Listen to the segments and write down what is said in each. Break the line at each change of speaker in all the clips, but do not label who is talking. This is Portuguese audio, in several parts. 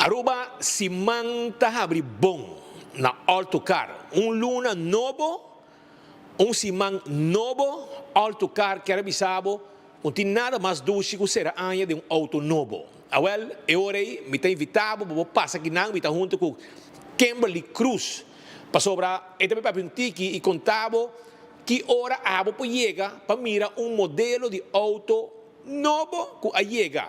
Aruba si manta abri bom na autocar. Luna novo, simang novo, autocar que era bisabo, não tem nada mais doce que ser a de auto novo. Awel, eu orei, me tem invitado, vou passar aqui não, me tá junto com Kimberly Cruz, para sobrar, e também para tiki e contava que hora abo para chegar para mirar modelo de auto novo que chega,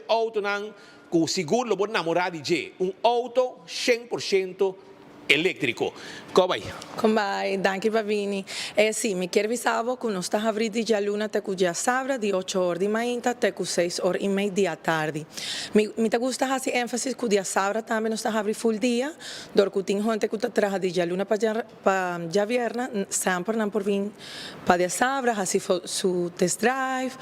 auto não com seguro lo bom namorado de auto 100% elétrico. Come vai?
Come vai? Danke Pavini. Sì, mi chiedevamo che non sta avriti già luna te cugia sabra di 8 ore di mainta te cu 6 ore e media tardi. Mi te gusta hasi énfasis cu dia sabra también non sta avri full dia, dor cu tin honte cu traja di già luna pa già vierna, sempre non por vin pa dia sabra hasi su test drive,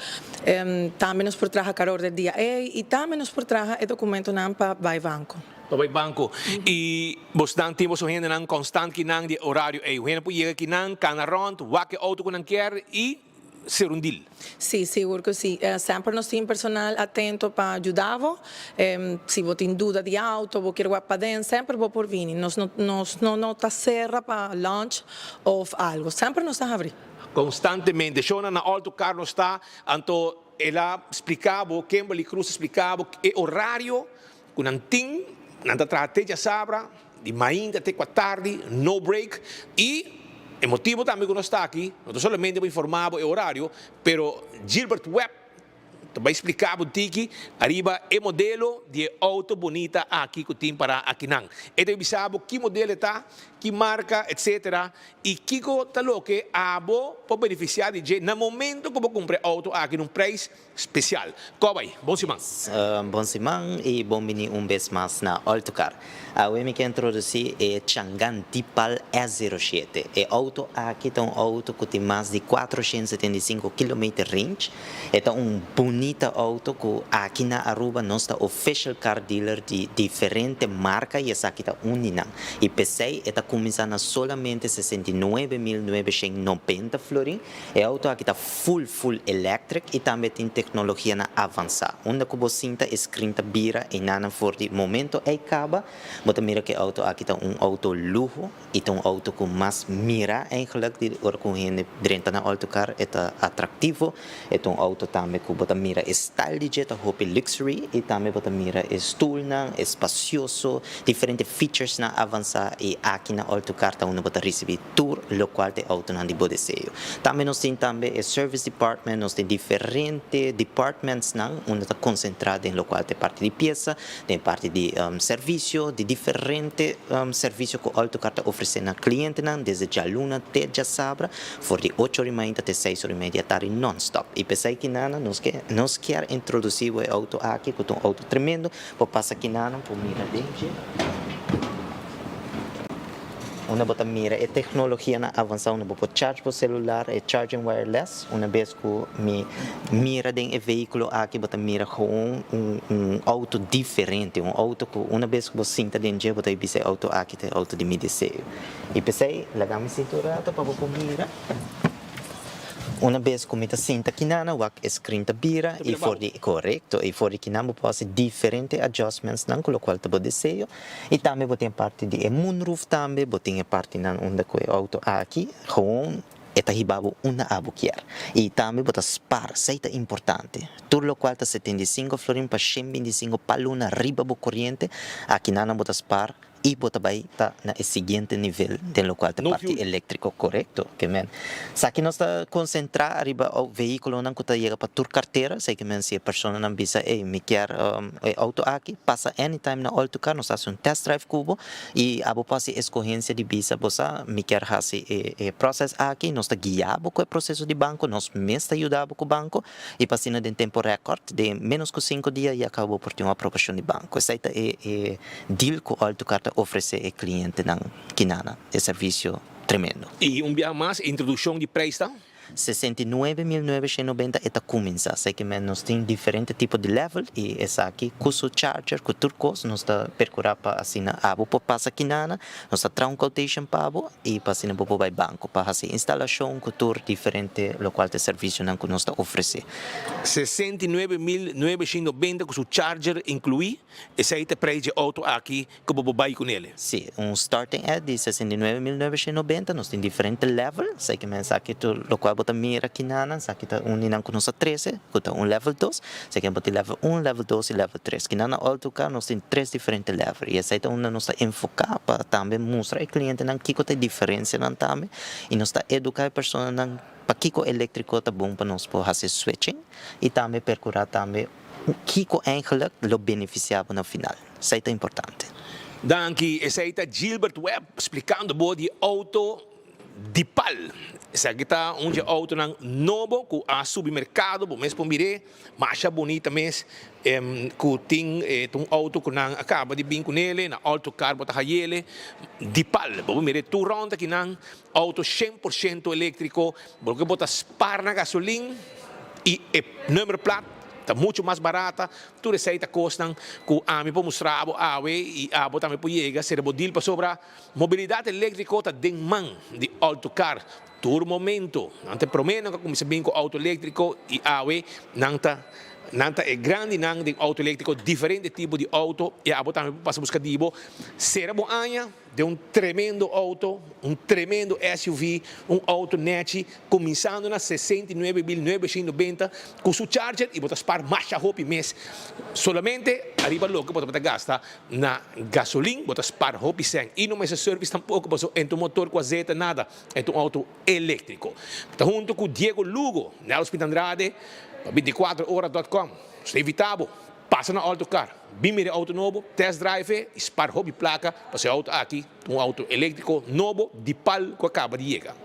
también nos por traja calor del día e también nos por traja e documento nan pa vai banco.
Bij banco. E vos dan tempo so hen nan constant kinang di horário e hen po chega kinang kan rond wakke auto kun quer e ser deal.
Sì, sicuro che sì. Sempre il nostro team personale attento per aiutarvi. Se avete in duda di auto, vuoi guardare sempre vuoi por vini. Non serra per lunch o algo. Sempre nos sta avrì.
Constantemente. Shona na auto carro sta, anto ela explicava, Kimberly Cruz explicava e horário con anting nanda trate già sabra di mainda te 4 tardi, no break e il motivo também que nós está aqui, não somente para informar o horário, pero Gilbert Webb também explicava tiki arriba e modelo de auto bonita aqui que tem para aqui não. Então bisabo que modelo está, que marca, etc. E que tá lo que abo para beneficiar de no momento que vou comprar auto aqui num preço especial. Cobai, bom simang.
Bom simang e bom vez vez mais na Autocar. Eu me quero introduzir o Chang'an Tipal E07. É auto aqui tem auto que tem mais de 475 km range. É bonito auto que aqui na Aruba nós está official car dealer de diferente marca e essa aqui está única. E pensei está começando solamente 69.990 florin. É auto aqui está full electric e também tem tecnologia na avançada. Onde que você sinta escrita bira e nada for de momento é acaba. Mas mira que auto aqui está auto luxo e tem auto com mais mira eigenlijk de or com gente dentro na autocar é atrativo. É auto também que bota mira style de jeta hope luxury e também bota mira stool na espacioso, diferentes features na avançar e aqui na autocar tá onde bota receber tour local de auto na de bodeseio. Também nós tem também service department, nós tem diferentes departments na onde está concentrado em local de parte de peça, tem parte de serviço, de diferentes serviços que o autocar está oferecendo a cliente na desde já luna até já sabra, for de 8 horas e meia até 6 horas e meia tarde non-stop. E pensei que nada nós quer introduzir o auto aqui, que é um auto tremendo, para passar aqui nada, para mirar dentro. Una bota mira é tecnologia na avançada, una bota charge para celular, é charging wireless. Uma vez que me mira dentro do veículo aqui, bota mira com auto diferente, auto que uma vez que você sinta dentro, bota esse auto aqui, é auto de medicina. E pensei, lagamos cintura para você mira. Una vez que me sinta que nada, o escrita bira e for de correto e for de que não pode diferentes adjustments não com o qual te desejo e também botem parte de moonroof também botem parte na onde que o auto aqui com eta hibabo una abuquer e também bota spar seita importante tudo o qual tá 75 florin para 125 paluna riba bo corriente aqui nada bota spar e bota vai tá na seguinte nível tem lo qual te parte elétrico correto que men sa que nós está concentrar arriba o veículo não que tá chega para tur carteira sei que men se a pessoa não bisa me quer auto aqui passa anytime na autocar nós faz test drive cubo e abo passe escolhência de bisa bossa me quer hasi process aqui nós está guiado com o processo de banco nós mesmo ajudado com o banco e passina de tempo record de menos que 5 dias e acabou por ter uma aprovação de banco essa é deal com o autocar oferecer ao cliente na quinana é serviço tremendo.
E dia mais, introdução de preço?
69.990 está começar. Sei que nós tem diferente tipo de level e essa aqui, com o charger, com o turcos, nós está percurar para assinar abo para passar aqui nana, nós está um quotation para abo e para assinar para o banco para fazer instalação com tur diferente local de serviço que nós está oferecer.
69.990 com o charger incluí, esse aí é o preço de auto aqui que eu vou buy com ele.
Sim, starting ad de 69.990, nós tem diferente level, sei que aqui tu local bota mira aqui nana, aqui tá ninang com nossa 13, que tá level 2, sei que bota level 1, level 2 e level 3. Que nana autocar nós tem 3 diferentes levels. E essa é uma nossa enfocar para também mostrar ao cliente não que tem diferença não também e nós está educar a pessoa não para que o elétrico tá bom para nós por fazer switching e também percurar também o que eigenlijk lo beneficiava no final. Isso é importante.
Danke, esse aí tá Gilbert Webb explicando de auto Dipal. Essa aqui tá onde auto nang novo com a supermercado, bom mesmo mire, mas bonita mesmo, com tem um auto que nang acaba de vir com ele, na auto car bota ele, Dipal, bom mire tu ronda que nang auto 100% elétrico, porque bota spar na gasolina e número plat está muito mais barata, tudo isso aí está custando que a mim para mostrar a e a botar me para chegar, se depois para sobre mobilidade elétrica está de mão de autocar, todo momento, não te prometo que começa bem com auto elétrico e a não está é grande não de auto elétrico, diferente tipo de auto e a botar me para buscar dibo, será bom anha de tremendo auto, tremendo SUV, auto net, começando na 69.990 com seu charger e botar spar marcha hopi mês. Solamente arriba logo botar gasta na gasolina, botar spar hopi 100 e não é serviço tampouco, botar em tu motor com azeta nada, é um auto elétrico. Está junto com Diego Lugo, na Hospital Andrade, 24horas.com. Se evitável, passa na autocar. Bimire auto novo, test drive, spar hobby placa, para ser auto aqui, auto elétrico novo, de pal que acaba de chegar.